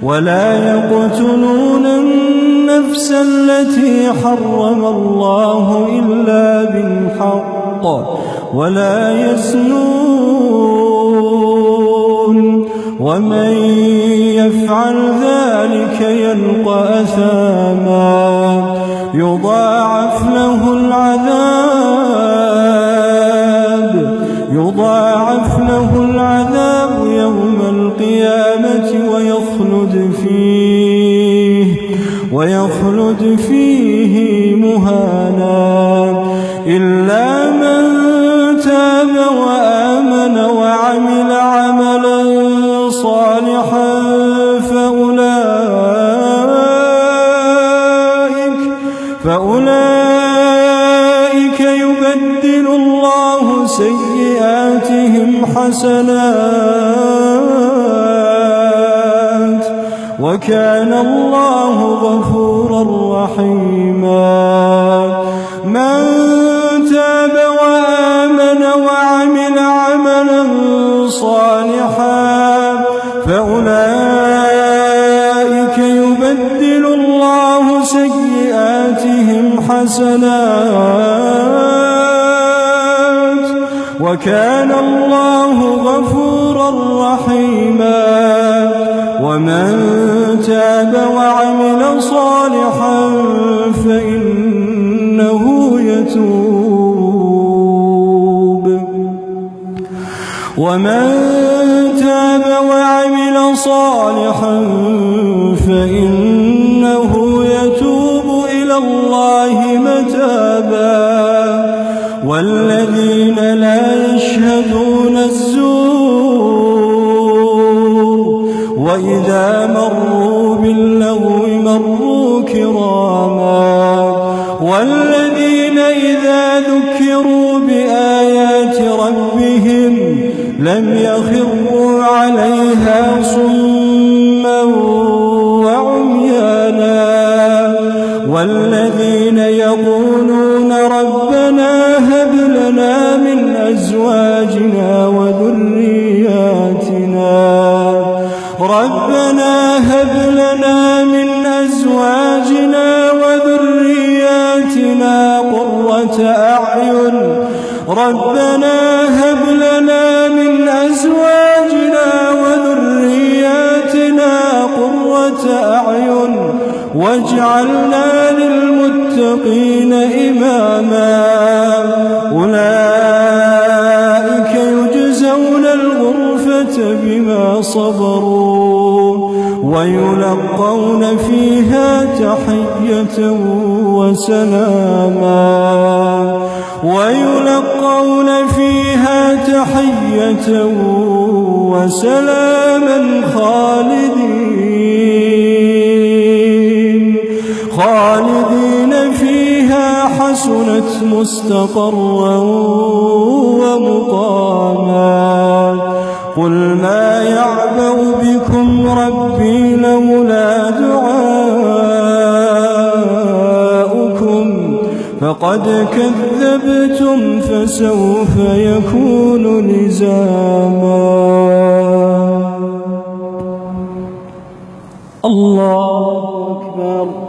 ولا يقتلون النفس التي حرم الله إلا بالحق ولا يزنون ومن يفعل ذلك يلقى أثاما يضاعف له العذاب يوم القيامة ويخلد فيه مهانا إلا من تاب وآمن وعمل عملا صالحا فأولئك يبدل الله سيئاتهم حسنات وكان الله غفورا رحيما من تاب وآمن وعمل عملا صالحا فأولئك يبدل الله سيئاتهم حسنات وكان الله غفورا رحيما ومن تاب وعمل صالحا فإنه يتوب إلى الله متابا والذين لا يشهدون الزور وإذا مروا باللغو مروا كراما والذين إذا ذكروا بآيات ربهم لم يخروا عليها صما وعميانا والذين يقولون ربنا هب لنا من أزواجنا وذرياتنا قرة أعين واجعلنا للمتقين إماما أولئك يجزون الغرفة بما صبروا ويلقون فيها تحية وسلاما خالدين فيها حسنت مستقرا ومقاما قل ما يعبأ بكم ربي لولا دعاؤكم فقد كذبتم فسوف يكون لزاما. الله أكبر.